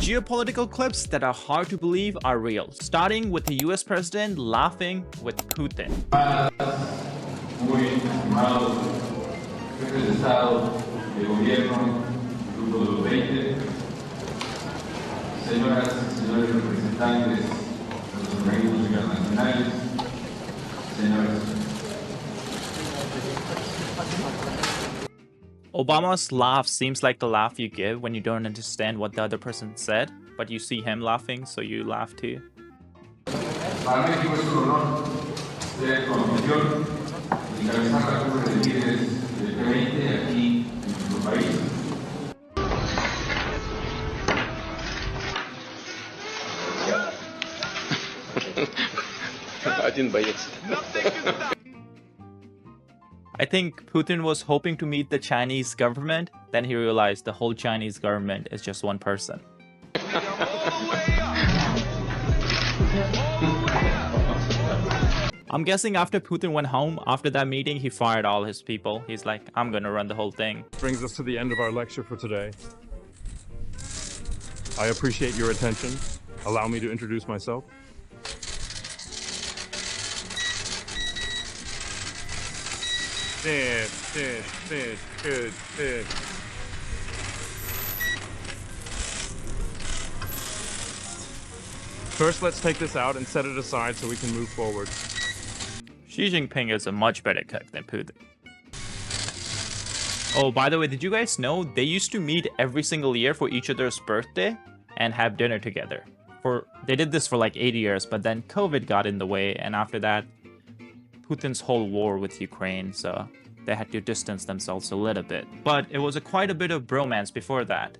geopolitical clips that are hard to believe are real, starting with the US president laughing with Putin. Muy estimados jefes de Estado, de Gobierno, Grupo de los 20, señoras y señores representantes de los organismos internacionales, señores. Obama's laugh seems like the laugh you give when you don't understand what the other person said, but you see him laughing, so you laugh too. Para México es un honor ser con anfitrión y encabezar la cumbre de líderes del G20 aquí en nuestro país. Один боец. I think Putin was hoping to meet the Chinese government, then he realized the whole Chinese government is just one person. I'm guessing after Putin went home, after that meeting, he fired all his people. He's like, I'm gonna run the whole thing. Brings us to the end of our lecture for today. I appreciate your attention. Allow me to introduce myself. Good. First, let's take this out and set it aside so we can move forward. Xi Jinping is a much better cook than Putin. Oh, by the way, did you guys know they used to meet every single year for each other's birthday and have dinner together? They did this for like 80 years, but then COVID got in the way, and after that, Putin's whole war with Ukraine, so they had to distance themselves a little bit. But it was quite a bit of bromance before that.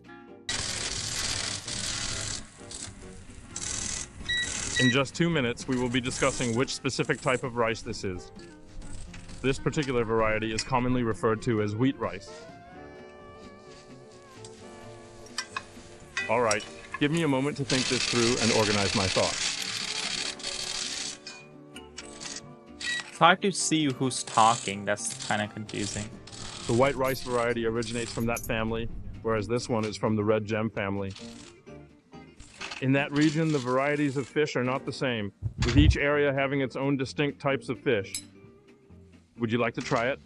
In just 2 minutes, we will be discussing which specific type of rice this is. This particular variety is commonly referred to as wheat rice. All right, give me a moment to think this through and organize my thoughts. It's hard to see who's talking, that's kind of confusing. The white rice variety originates from that family, whereas this one is from the red gem family. In that region, the varieties of fish are not the same, with each area having its own distinct types of fish. Would you like to try it?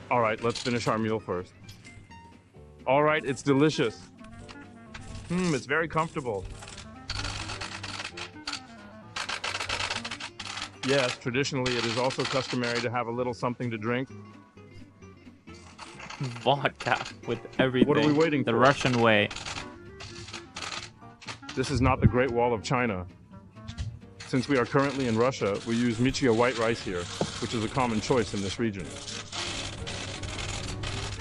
All right, let's finish our meal first. All right, it's delicious. It's very comfortable. Yes, traditionally it is also customary to have a little something to drink. Vodka with everything. What are we waiting for? The for? Russian way. This is not the Great Wall of China. Since we are currently in Russia, we use michia white rice here, which is a common choice in this region.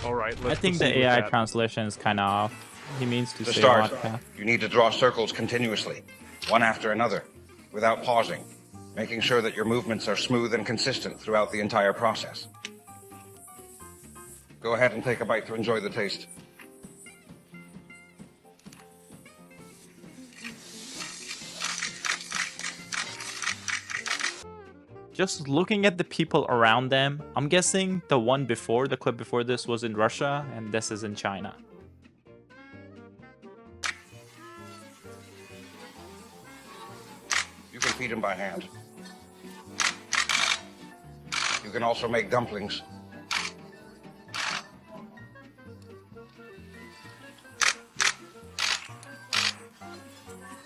All right, let's I think the proceed with AI that. translation is kind of off. He means to say start, vodka. you need to draw circles continuously, one after another, without pausing, making sure that your movements are smooth and consistent throughout the entire process. Go ahead and take a bite to enjoy the taste. Just looking at the people around them, I'm guessing the clip before this was in Russia, and this is in China. You can feed them by hand. You can also make dumplings.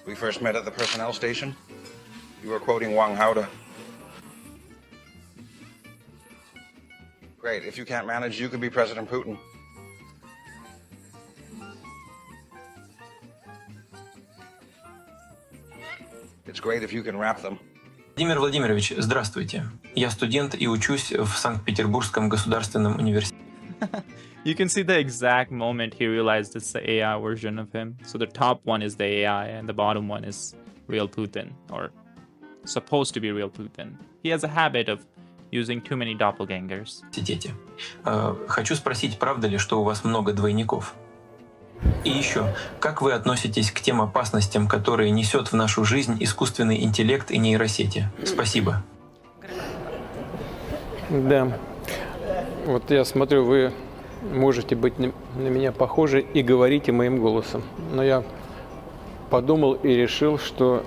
We first met at the personnel station. You were quoting Wang Hao. Great. If you can't manage, you could be President Putin. It's great if you can wrap them. Владимир Владимирович, здравствуйте. Я студент и учусь в Санкт-Петербургском государственном университете. You can see the exact moment he realized it's the AI version of him. So the top one is the AI and the bottom one is real Putin, or supposed to be real Putin. He has a habit of using too many doppelgangers. Хочу спросить, правда ли, что у вас много двойников? И еще, как вы относитесь к тем опасностям, которые несет в нашу жизнь искусственный интеллект и нейросети? Спасибо. Да. Вот я смотрю, вы можете быть на меня похожи и говорите моим голосом. Но я подумал и решил, что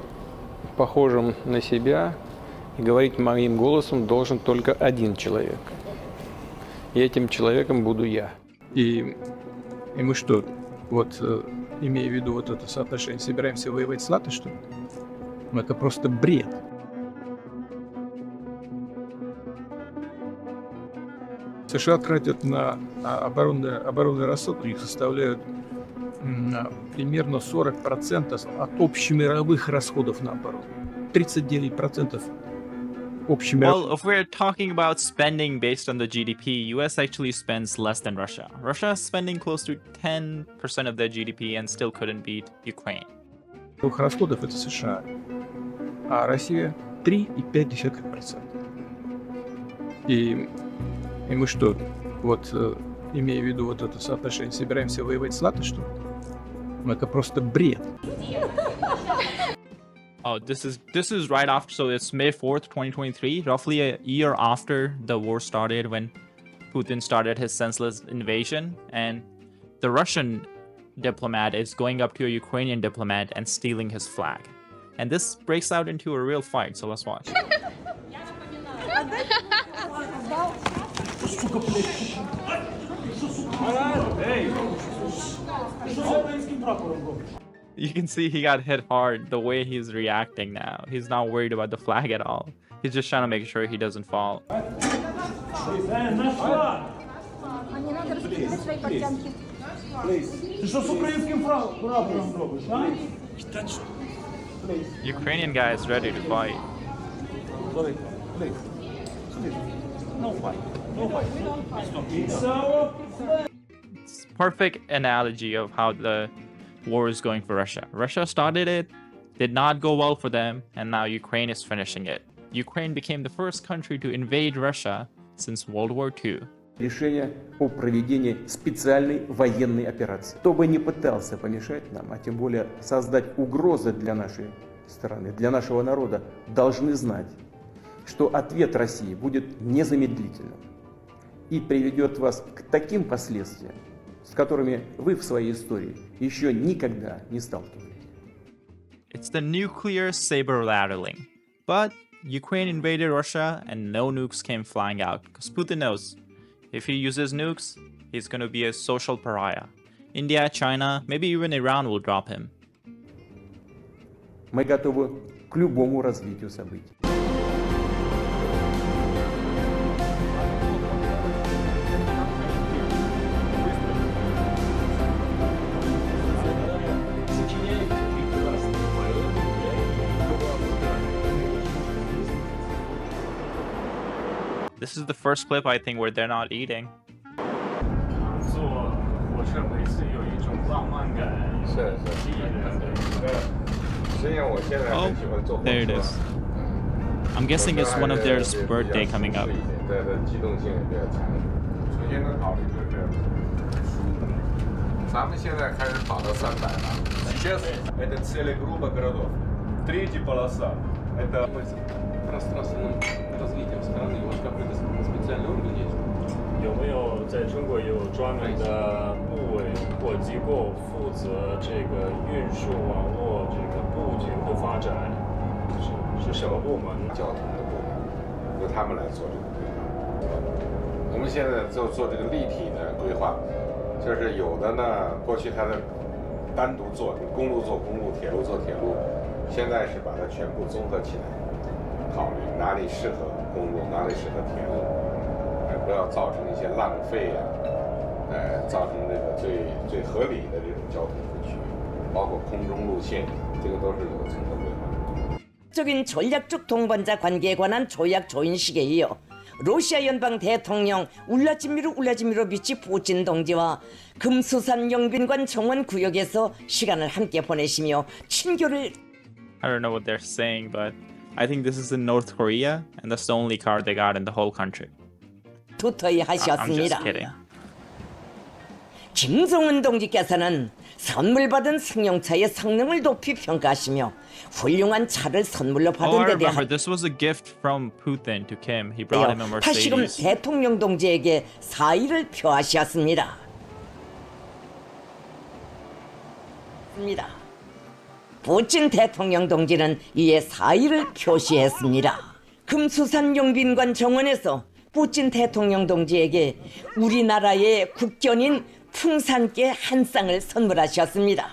похожим на себя и говорить моим голосом должен только один человек. И этим человеком буду я. И мы что, вот имея в виду вот это соотношение, собираемся воевать с НАТО, что ли? Ну, это просто бред. США тратят на оборонный расход, у них составляют примерно 40% от общемировых расходов на оборону. 39% общемировых. Well, if we're talking about spending based on the GDP, US actually spends less than Russia. Russia is spending close to 10% of their GDP and still couldn't beat Ukraine. Расходов это США, а Россия 3,5%. И мы что, вот имея в виду вот это соотношение, собираемся воевать с НАТО, что ли? Ну, это просто бред. Oh, this is right after, so it's May 4th, 2023, roughly a year after the war started, when Putin started his senseless invasion, and the Russian diplomat is going up to a Ukrainian diplomat and stealing his flag. And this breaks out into a real fight, so let's watch. You can see he got hit hard the way he's reacting now. He's not worried about the flag at all. He's just trying to make sure he doesn't fall. Ukrainian guy is ready to fight. It's perfect analogy of how the war is going for Russia. Russia started it, did not go well for them, and now Ukraine is finishing it. Ukraine became the first country to invade Russia since World War II. Решение о проведении специальной военной операции. Кто бы ни пытался помешать нам, а тем более создать угрозы для нашей страны, для нашего народа, должны знать, что ответ России будет незамедлительным и приведет вас к таким последствиям, с которыми вы в своей истории еще никогда не сталкивались. It's the nuclear saber rattling. But Ukraine invaded Russia and no nukes came flying out because Putin knows if he uses nukes, he's going to be a social pariah. India, China, maybe even Iran will drop him. Мы готовы к любому развитию событий. This is the first clip, I think, where they're not eating. Oh, there it is. I'm guessing it's one of theirs birthday coming up. Пространственным развитием страны, у вас какой-то специальный орган есть? 有没有在中国有专门的部委或机构负责这个运输网络这个布局和发展？是什么部门？交通的部门，由他们来做这个规划。我们现在做这个立体的规划，就是有的呢，过去它的单独做，公路做公路，铁路做铁路，现在是把它全部综合起来。 考虑哪里适合公路，哪里适合铁路，不要造成一些浪费啊，造成这个最合理的这种交通布局，包括空中路线，这个都是有综合规划。 적인 전략적 동반자 관계에 관한 조약 조인식에 이어 러시아 연방 대통령 울라지미르 비치 푸틴 동지와 금수산 영빈관 정원 구역에서 시간을 함께 보내시며 친교를. I don't know what they're saying, but I think this is in North Korea, and that's the only car they got in the whole country. 도터히 I'm just 하셨습니다. kidding. 김성은 동지께서는 선물 받은 승용차의 성능을 높이 평가하시며 훌륭한 차를 선물로 Oh, I 받은 데 remember. 대하여 This was a gift from Putin to Kim. He brought him a 다시금 Mercedes. 대통령 동지에게 사의를 표하시었습니다. 푸틴 대통령 동지는 이에 사의를 표시했습니다. 금수산 용빈관 정원에서 푸틴 대통령 동지에게 우리나라의 국견인 풍산깨 한 쌍을 선물하셨습니다.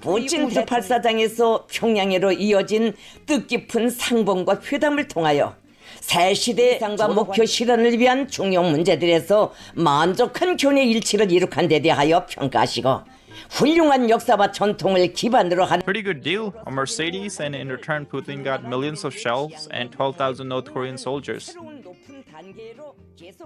푸틴 98사장에서 평양으로 이어진 뜻깊은 상봉과 회담을 통하여 새 시대의 상과 목표 실현을 위한 중요 문제들에서 만족한 교내 일치를 이룩한 데 대하여 평가하시고 훌륭한 역사와 전통을 기반으로 한 Pretty good deal. A Mercedes, and in return, Putin got millions of shells and 12,000 North Korean soldiers. 새로운 높은 단계로 계속